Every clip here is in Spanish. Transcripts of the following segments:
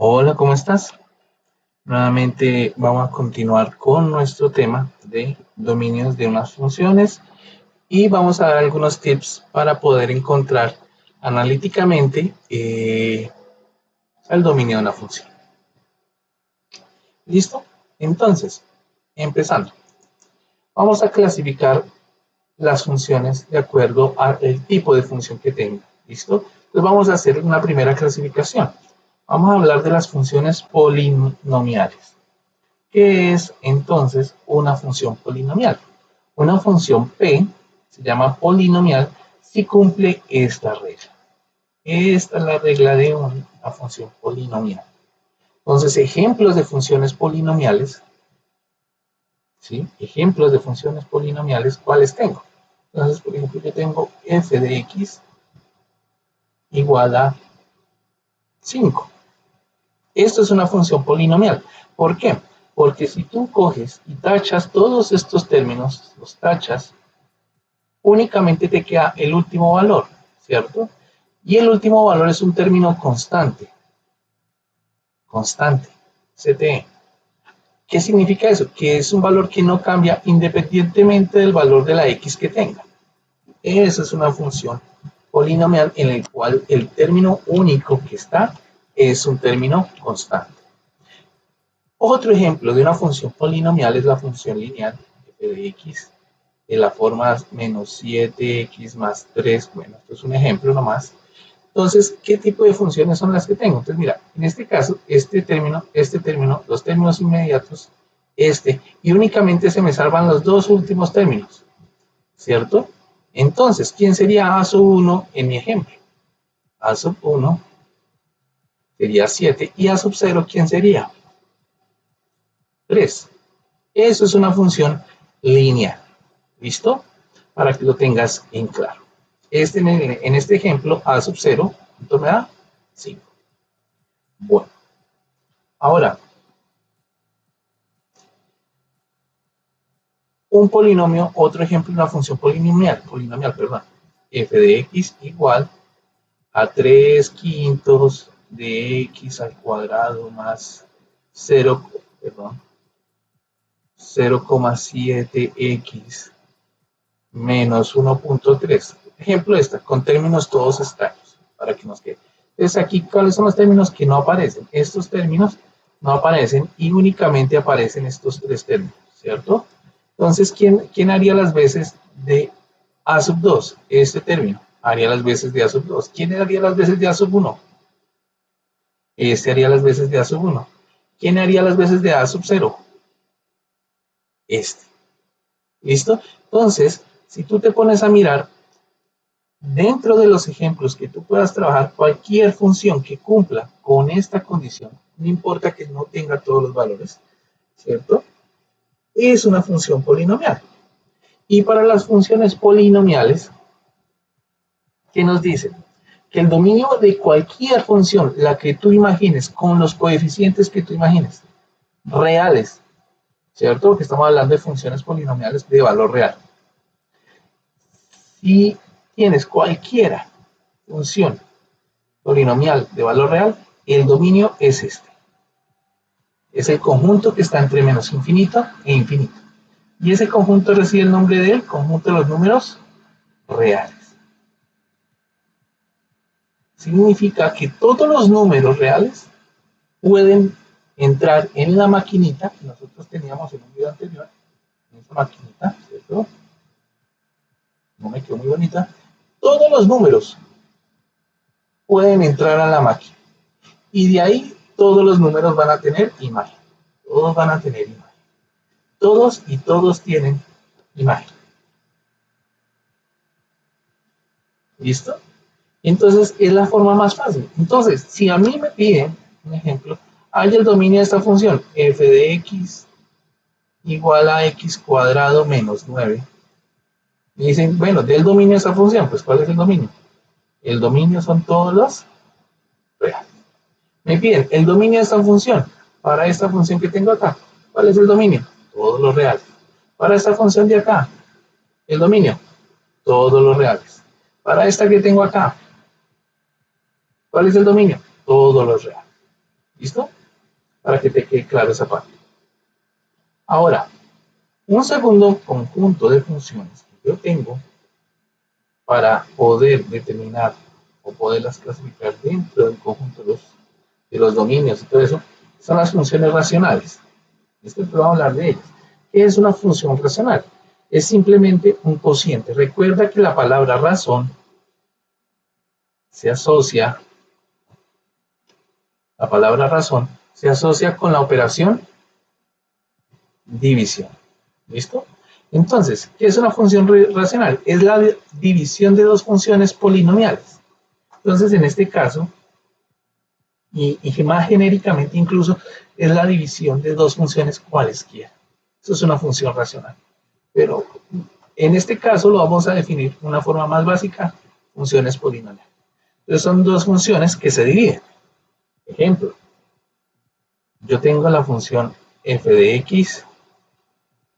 Hola, ¿cómo estás? Nuevamente vamos a continuar con nuestro tema de dominios de unas funciones y vamos a dar algunos tips para poder encontrar analíticamente el dominio de una función. ¿Listo? Entonces, empezando, vamos a clasificar las funciones de acuerdo al tipo de función que tenga. ¿Listo? Entonces vamos a hacer una primera clasificación. Vamos a hablar de las funciones polinomiales. ¿Qué es entonces una función polinomial? Una función P se llama polinomial si cumple esta regla. Esta es la regla de una función polinomial. Entonces, ejemplos de funciones polinomiales, ¿sí? Ejemplos de funciones polinomiales, ¿cuáles tengo? Entonces, por ejemplo, yo tengo f de x igual a 5. Esto es una función polinomial. ¿Por qué? Porque si tú coges y tachas todos estos términos, los tachas, únicamente te queda el último valor, ¿cierto? Y el último valor es un término constante, CTE. ¿Qué significa eso? Que es un valor que no cambia independientemente del valor de la x que tenga. Esa es una función polinomial en el cual el término único que está es un término constante. Otro ejemplo de una función polinomial es la función lineal f de x de la forma menos 7x más 3. Bueno, esto es un ejemplo nomás. Entonces, ¿qué tipo de funciones son las que tengo? Entonces, mira, en este caso, este término, los términos inmediatos, y únicamente se me salvan los dos últimos términos, ¿cierto? Entonces, ¿quién sería a sub 1 en mi ejemplo? A sub 1 sería 7, y a sub 0, ¿quién sería? 3. Eso es una función lineal. ¿Listo? Para que lo tengas en claro. En este ejemplo, a sub 0, ¿cuánto me da? 5. Bueno, ahora, un polinomio, otro ejemplo de una función polinomial, perdón, f de x igual a 3 quintos de x al cuadrado más 0, perdón, 0,7x menos 1.3. Ejemplo esta, con términos todos extraños, para que nos quede. Entonces aquí, ¿cuáles son los términos que no aparecen? Estos términos no aparecen y únicamente aparecen estos tres términos, ¿cierto? Entonces, ¿quién haría las veces de a sub 2? Este término haría las veces de a sub 2. ¿Quién haría las veces de a sub 1? Este haría las veces de a sub 1. ¿Quién haría las veces de a sub 0? Este. ¿Listo? Entonces, si tú te pones a mirar, dentro de los ejemplos que tú puedas trabajar, cualquier función que cumpla con esta condición, no importa que no tenga todos los valores, ¿cierto? Es una función polinomial. Y para las funciones polinomiales, ¿qué nos dicen? Que el dominio de cualquier función, la que tú imagines, con los coeficientes que tú imagines, reales, ¿cierto? Porque estamos hablando de funciones polinomiales de valor real. Si tienes cualquiera función polinomial de valor real, el dominio es este. Es el conjunto que está entre menos infinito e infinito. Y ese conjunto recibe el nombre del conjunto de los números reales. Significa que todos los números reales pueden entrar en la maquinita que nosotros teníamos en un video anterior, en esa maquinita, ¿cierto? No me quedó muy bonita. Todos los números pueden entrar a la máquina. Y de ahí todos los números van a tener imagen. Todos van a tener imagen. Todos y todos tienen imagen. ¿Listo? Entonces es la forma más fácil. Entonces, si a mí me piden, un ejemplo, hay el dominio de esta función, f de x igual a x cuadrado menos 9. Me dicen, bueno, del dominio de esta función, pues ¿cuál es el dominio? El dominio son todos los reales. Me piden el dominio de esta función, para esta función que tengo acá. ¿Cuál es el dominio? Todos los reales. Para esta función de acá, el dominio, todos los reales. Para esta que tengo acá, ¿cuál es el dominio? Todos los reales. ¿Listo? Para que te quede claro esa parte. Ahora, un segundo conjunto de funciones que yo tengo para poder determinar o poderlas clasificar dentro del conjunto de los dominios y todo eso, son las funciones racionales. Esto vamos a hablar de ellas. ¿Qué es una función racional? Es simplemente un cociente. Recuerda que la palabra razón se asocia, la palabra razón se asocia con la operación división. ¿Listo? Entonces, ¿qué es una función racional? Es la división de dos funciones polinomiales. Entonces, en este caso, y más genéricamente incluso, es la división de dos funciones cualesquiera. Eso es una función racional. Pero en este caso lo vamos a definir de una forma más básica, funciones polinomiales. Entonces son dos funciones que se dividen. Ejemplo, yo tengo la función f de x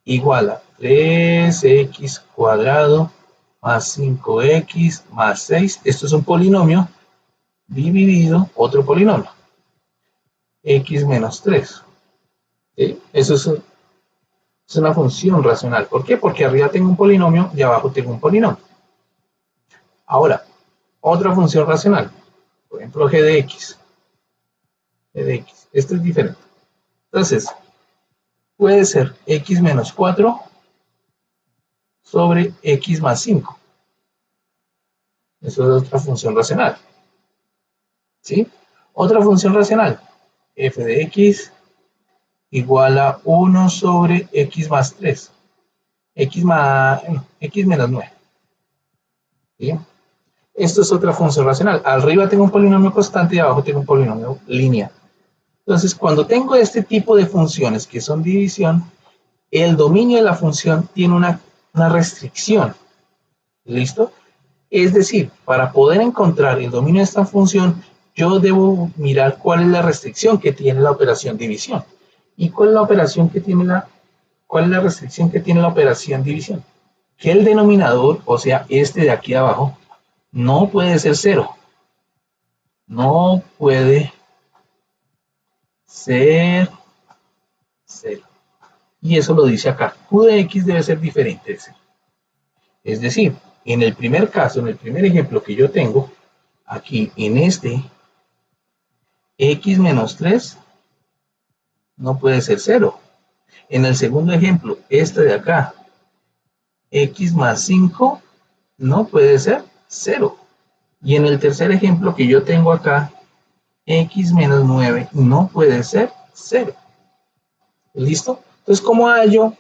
igual a 3x cuadrado más 5x más 6. Esto es un polinomio dividido otro polinomio, x menos 3. ¿Sí? Eso es una función racional. ¿Por qué? Porque arriba tengo un polinomio y abajo tengo un polinomio. Ahora, otra función racional, por ejemplo, g de x. G de x. Esto es diferente. Entonces, puede ser x menos 4 sobre x más 5. Eso es otra función racional. ¿Sí? Otra función racional, f de x igual a 1 sobre x más 3. X menos 9. ¿Sí? Esto es otra función racional. Arriba tengo un polinomio constante y abajo tengo un polinomio lineal. Entonces, cuando tengo este tipo de funciones que son división, el dominio de la función tiene una restricción. ¿Listo? Es decir, para poder encontrar el dominio de esta función, yo debo mirar cuál es la restricción que tiene la operación división. ¿Y cuál es la operación que tiene cuál es la restricción que tiene la operación división? Que el denominador, o sea, este de aquí abajo, no puede ser 0. No puede ser 0. Y eso lo dice acá. Q de x debe ser diferente de 0. Es decir, en el primer caso, en el primer ejemplo que yo tengo, aquí en este, x menos 3 no puede ser 0. En el segundo ejemplo, este de acá, x más 5 no puede ser 0. Y en el tercer ejemplo que yo tengo acá, x menos 9 no puede ser 0. ¿Listo? Entonces, ¿cómo hallo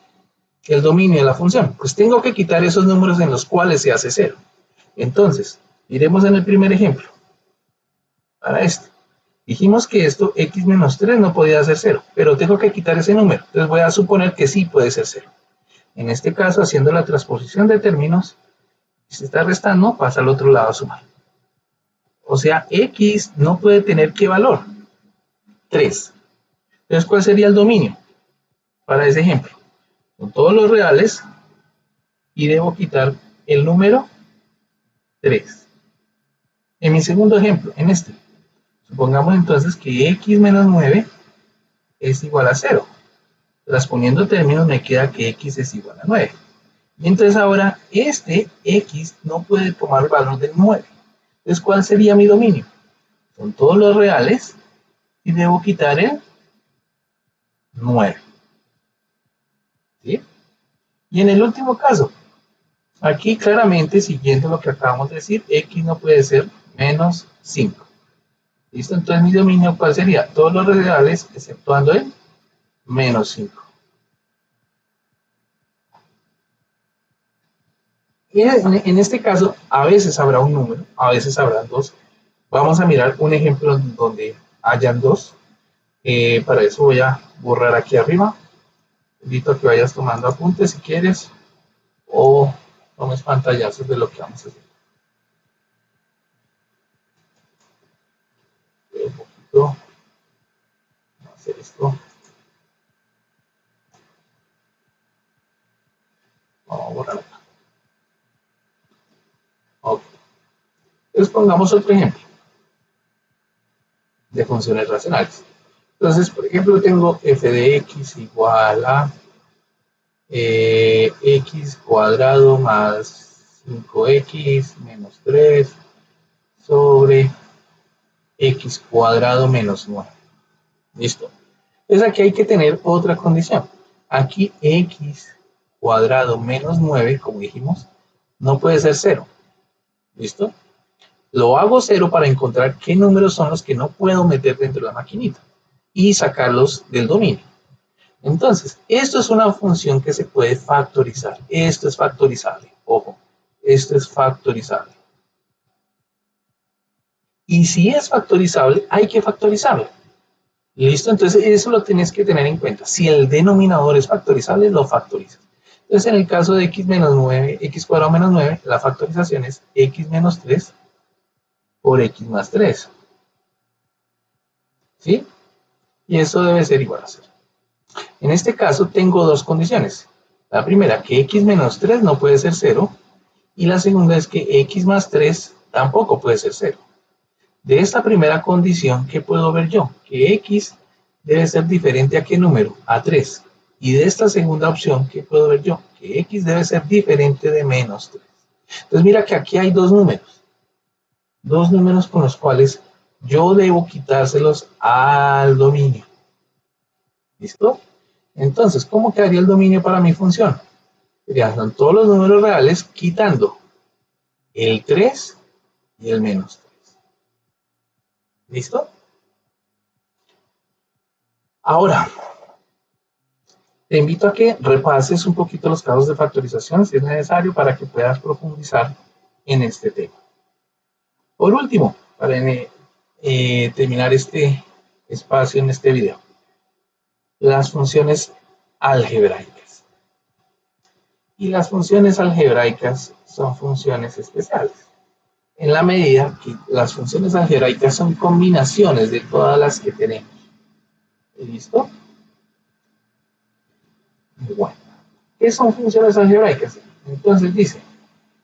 el dominio de la función? Pues tengo que quitar esos números en los cuales se hace 0. Entonces, iremos en el primer ejemplo. Para este. Dijimos que esto, x menos 3, no podía ser 0, pero tengo que quitar ese número. Entonces voy a suponer que sí puede ser 0. En este caso, haciendo la transposición de términos, si se está restando, pasa al otro lado a sumar. O sea, x no puede tener ¿qué valor? 3. Entonces, ¿cuál sería el dominio para ese ejemplo? Con todos los reales y debo quitar el número 3. En mi segundo ejemplo, en este, supongamos entonces que x menos 9 es igual a 0. Transponiendo términos me queda que x es igual a 9. Y entonces ahora este x no puede tomar el valor del 9. Entonces, ¿cuál sería mi dominio? Son todos los reales y debo quitar el 9. ¿Sí? Y en el último caso, aquí claramente, siguiendo lo que acabamos de decir, x no puede ser menos 5. ¿Listo? Entonces mi dominio, ¿cuál sería? Todos los reales exceptuando el menos 5. Y en este caso, a veces habrá un número, a veces habrán dos. Vamos a mirar un ejemplo donde hayan dos. Para eso voy a borrar aquí arriba. Te invito a que vayas tomando apuntes si quieres o tomes pantallazos de lo que vamos a hacer. Un poquito. Vamos a hacer esto. Vamos a borrar acá. Ok. Entonces pongamos otro ejemplo de funciones racionales. Entonces, por ejemplo, tengo f de x igual a x cuadrado más 5x menos 3 sobre x cuadrado menos 9. ¿Listo? Entonces aquí hay que tener otra condición. Aquí x cuadrado menos 9, como dijimos, no puede ser 0. ¿Listo? Lo hago 0 para encontrar qué números son los que no puedo meter dentro de la maquinita y sacarlos del dominio. Entonces, esto es una función que se puede factorizar. Esto es factorizable. Ojo, esto es factorizable. Y si es factorizable, hay que factorizarlo. ¿Listo? Entonces, eso lo tienes que tener en cuenta. Si el denominador es factorizable, lo factorizas. Entonces, en el caso de x menos 9, x cuadrado menos 9, la factorización es x menos 3 por x más 3. ¿Sí? Y eso debe ser igual a 0. En este caso, tengo dos condiciones. La primera, que x menos 3 no puede ser 0. Y la segunda es que x más 3 tampoco puede ser 0. De esta primera condición, ¿qué puedo ver yo? Que x debe ser diferente a ¿qué número? A 3. Y de esta segunda opción, ¿qué puedo ver yo? Que x debe ser diferente de menos 3. Entonces mira que aquí hay dos números. Dos números con los cuales yo debo quitárselos al dominio. ¿Listo? Entonces, ¿cómo quedaría el dominio para mi función? Son todos los números reales quitando el 3 y el menos 3. ¿Listo? Ahora, te invito a que repases un poquito los casos de factorización si es necesario para que puedas profundizar en este tema. Por último, para terminar este espacio en este video, las funciones algebraicas. Y las funciones algebraicas son funciones especiales, en la medida que las funciones algebraicas son combinaciones de todas las que tenemos. ¿Listo? Bueno, ¿qué son funciones algebraicas? Entonces dice,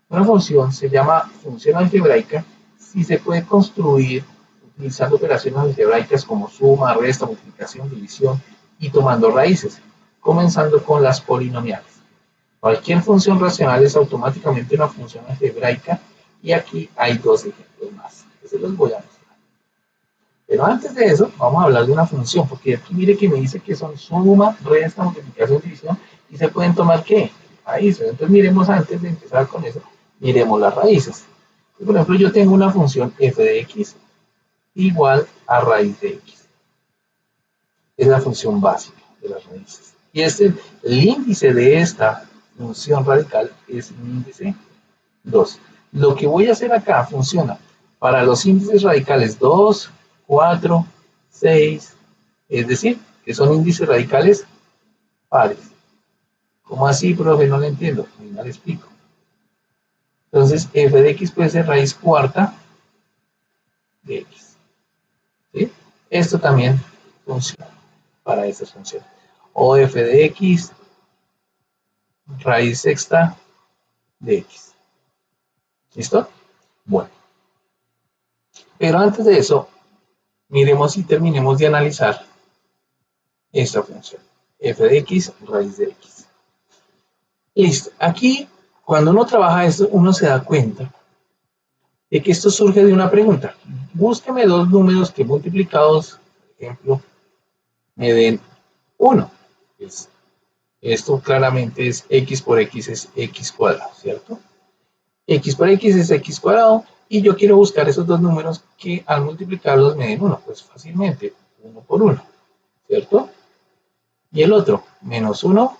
una función se llama función algebraica si se puede construir utilizando operaciones algebraicas como suma, resta, multiplicación, división y tomando raíces, comenzando con las polinomiales. Cualquier función racional es automáticamente una función algebraica y aquí hay dos ejemplos más que se los voy a mostrar. Pero antes de eso, vamos a hablar de una función, porque aquí mire que me dice que son suma, resta, multiplicación, división, y se pueden tomar ¿qué? Raíces. Entonces miremos antes de empezar con eso, miremos las raíces. Por ejemplo, yo tengo una función f de x igual a raíz de x. Es la función básica de las raíces. Y el índice de esta función radical es el índice 2. Lo que voy a hacer acá funciona para los índices radicales 2, 4, 6, es decir, que son índices radicales pares. ¿Cómo así, profe? No lo entiendo. No le explico. Entonces, f de x puede ser raíz cuarta de x. ¿Sí? Esto también funciona para estas funciones. O f de x raíz sexta de x. ¿Listo? Bueno. Pero antes de eso, miremos y terminemos de analizar esta función. F de x raíz de x. Listo. Aquí, cuando uno trabaja esto, uno se da cuenta de que esto surge de una pregunta. Búsqueme dos números que multiplicados, por ejemplo, me den 1. Esto claramente es x por x es x cuadrado, ¿cierto? X por x es x cuadrado y yo quiero buscar esos dos números que al multiplicarlos me den 1. Pues fácilmente, 1 por 1, ¿cierto? Y el otro, menos 1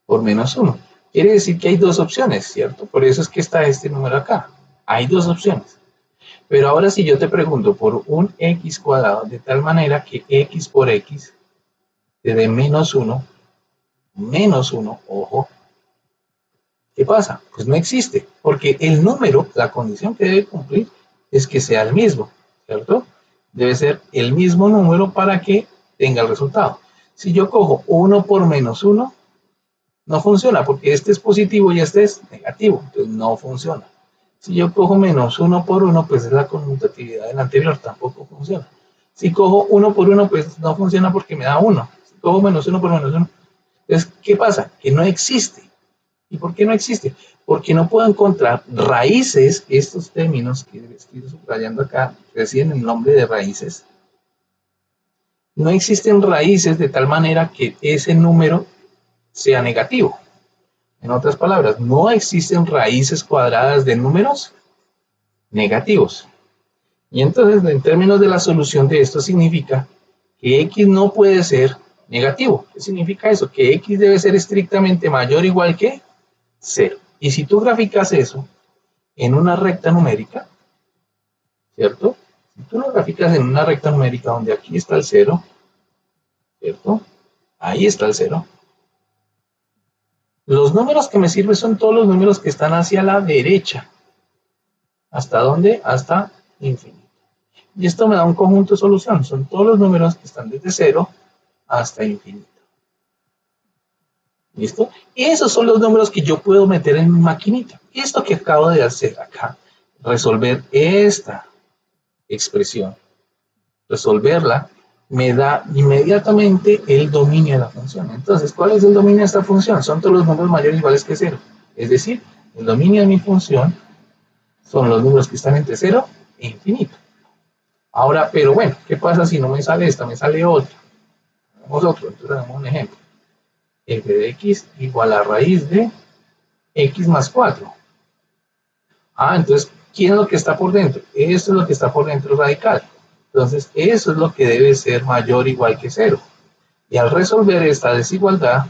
por menos 1. Quiere decir que hay dos opciones, ¿cierto? Por eso es que está este número acá. Hay dos opciones. Pero ahora si yo te pregunto por un x cuadrado, de tal manera que x por x te dé menos 1, ojo, ¿qué pasa? Pues no existe, porque el número, la condición que debe cumplir es que sea el mismo, ¿cierto? Debe ser el mismo número para que tenga el resultado. Si yo cojo 1 por menos 1, no funciona, porque este es positivo y este es negativo, entonces no funciona. Si yo cojo menos 1 por 1, pues es la conmutatividad del anterior, tampoco funciona. Si cojo 1 por 1, pues no funciona porque me da 1. Si cojo menos 1 por menos 1. Entonces, ¿qué pasa? Que no existe. ¿Y por qué no existe? Porque no puedo encontrar raíces, estos términos que estoy subrayando acá, reciben el nombre de raíces. No existen raíces de tal manera que ese número sea negativo. En otras palabras, no existen raíces cuadradas de números negativos. Y entonces, en términos de la solución de esto, significa que x no puede ser negativo. ¿Qué significa eso? Que x debe ser estrictamente mayor o igual que 0. Y si tú graficas eso en una recta numérica, ¿cierto? Si tú lo graficas en una recta numérica donde aquí está el 0, ¿cierto? Ahí está el 0. Los números que me sirven son todos los números que están hacia la derecha. ¿Hasta dónde? Hasta infinito. Y esto me da un conjunto de solución. Son todos los números que están desde 0 hasta infinito. ¿Listo? Y esos son los números que yo puedo meter en mi maquinita. Esto que acabo de hacer acá, resolver esta expresión, resolverla, me da inmediatamente el dominio de la función. Entonces, ¿cuál es el dominio de esta función? Son todos los números mayores o iguales que 0. Es decir, el dominio de mi función son los números que están entre 0 e infinito. Ahora, pero bueno, ¿qué pasa si no me sale esta? Me sale otra. Hagamos otro, entonces hagamos un ejemplo. F de x igual a raíz de x más 4. Entonces, ¿quién es lo que está por dentro? Esto es lo que está por dentro radical. Entonces, eso es lo que debe ser mayor o igual que 0. Y al resolver esta desigualdad,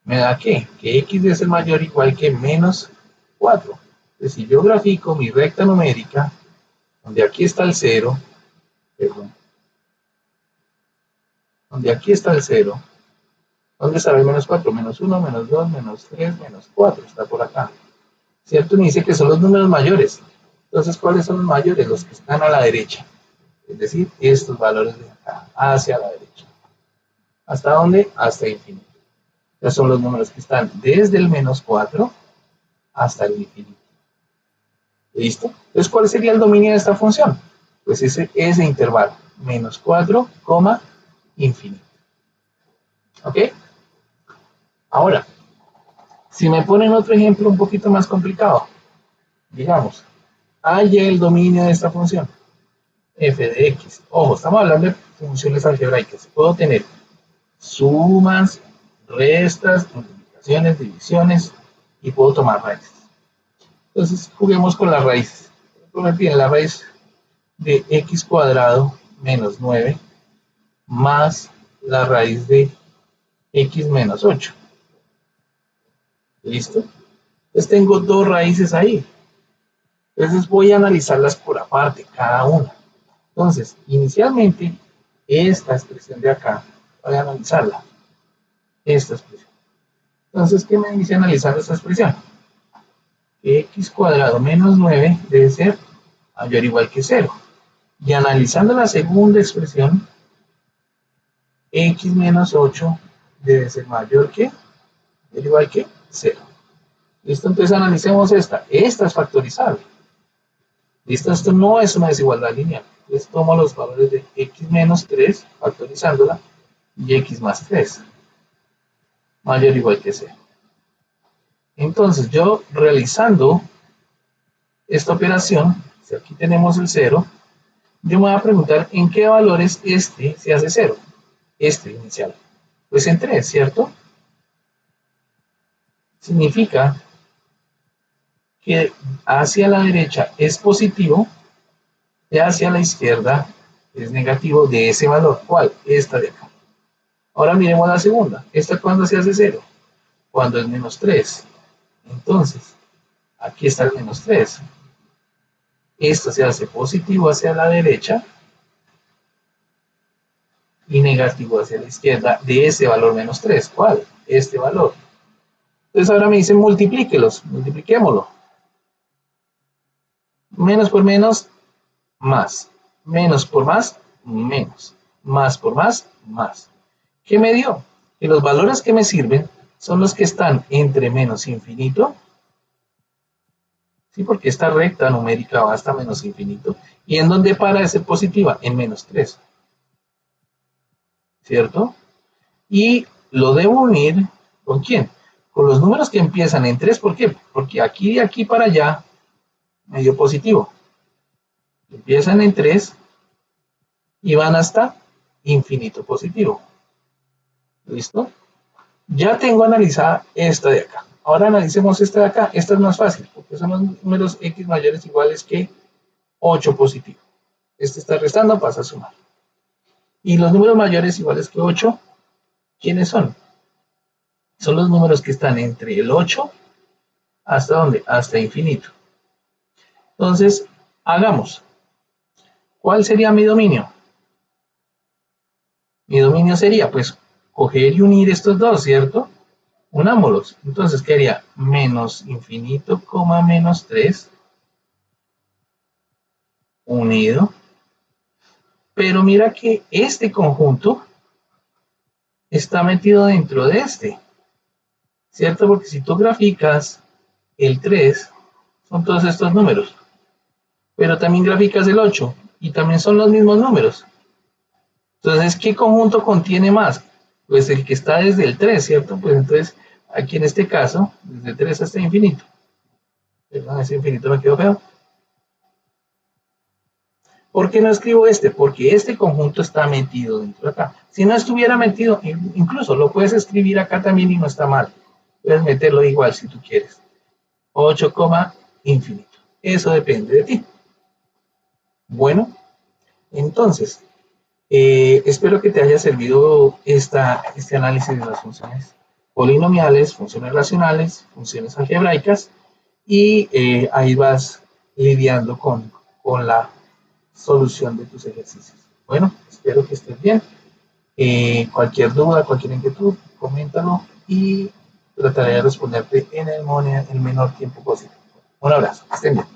me da ¿qué? Que x debe ser mayor o igual que menos 4. Entonces, si yo grafico mi recta numérica, donde aquí está el 0, perdón, donde aquí está el 0, ¿dónde está el menos 4? Menos 1, menos 2, menos 3, menos 4, está por acá. ¿Cierto? Me dice que son los números mayores. Entonces, ¿cuáles son los mayores? Los que están a la derecha. Es decir, estos valores de acá, hacia la derecha. ¿Hasta dónde? Hasta infinito. Ya son los números que están desde el menos 4 hasta el infinito. ¿Listo? Entonces, ¿cuál sería el dominio de esta función? Pues ese intervalo, menos 4, infinito. ¿Ok? Ahora, si me ponen otro ejemplo un poquito más complicado, digamos, haya el dominio de esta función, f de x. Ojo, estamos hablando de funciones algebraicas. Puedo tener sumas, restas, multiplicaciones, divisiones y puedo tomar raíces. Entonces, juguemos con las raíces. Me piden la raíz de x cuadrado menos 9 más la raíz de x menos 8. ¿Listo? Entonces tengo dos raíces ahí. Entonces voy a analizarlas por aparte, cada una. Entonces, inicialmente, esta expresión de acá, voy a analizarla. Esta expresión. Entonces, ¿qué me dice analizar esta expresión? Que x cuadrado menos 9 debe ser mayor o igual que 0. Y analizando la segunda expresión, x menos 8 debe ser mayor o igual que 0. ¿Listo? Entonces analicemos esta. Esta es factorizable. ¿Listo? Esto no es una desigualdad lineal. Entonces tomo los valores de x menos 3, factorizándola, y x más 3, mayor o igual que 0. Entonces yo realizando esta operación, si aquí tenemos el 0, yo me voy a preguntar en qué valores este se hace 0, este inicial. Pues en 3, ¿cierto? Significa que hacia la derecha es positivo y hacia la izquierda es negativo de ese valor. ¿Cuál? Esta de acá. Ahora miremos la segunda. ¿Esta cuándo se hace 0? Cuando es menos 3. Entonces, aquí está el menos 3. Esto se hace positivo hacia la derecha y negativo hacia la izquierda de ese valor menos 3. ¿Cuál? Este valor. Entonces ahora me dicen multiplíquelos. Multipliquémoslo. Menos por menos, más. Menos por más, menos. Más por más, más. ¿Qué me dio? Que los valores que me sirven son los que están entre menos infinito, ¿sí? Porque esta recta numérica va hasta menos infinito. ¿Y en dónde para de ser positiva? En menos 3, ¿cierto? Y lo debo unir, ¿con quién? Con los números que empiezan en 3, ¿por qué? Porque aquí de aquí para allá me dio positivo. Empiezan en 3 y van hasta infinito positivo. ¿Listo? Ya tengo analizada esta de acá. Ahora analicemos esta de acá. Esta es más fácil, porque son los números x mayores o iguales que 8 positivo. Este está restando, pasa a sumar. Y los números mayores o iguales que 8, ¿quiénes son? Son los números que están entre el 8 hasta ¿dónde? Hasta infinito. Entonces, hagamos. ¿Cuál sería mi dominio? Mi dominio sería, pues, coger y unir estos dos, ¿cierto? Unámoslos. Entonces, ¿qué haría? Menos infinito, menos 3, unido. Pero mira que este conjunto está metido dentro de este, ¿cierto? Porque si tú graficas el 3, son todos estos números. Pero también graficas el 8, y también son los mismos números. Entonces, ¿qué conjunto contiene más? Pues el que está desde el 3, ¿cierto? Pues entonces, aquí en este caso, desde 3 hasta infinito. Perdón, ese infinito me quedó feo. ¿Por qué no escribo este? Porque este conjunto está metido dentro de acá. Si no estuviera metido, incluso lo puedes escribir acá también y no está mal. Puedes meterlo igual si tú quieres. 8, infinito. Eso depende de ti. Bueno, entonces, espero que te haya servido este análisis de las funciones polinomiales, funciones racionales, funciones algebraicas, y ahí vas lidiando con la solución de tus ejercicios. Bueno, espero que estés bien. Cualquier duda, cualquier inquietud, coméntalo y trataré de responderte en el menor tiempo posible. Un abrazo, que estén bien.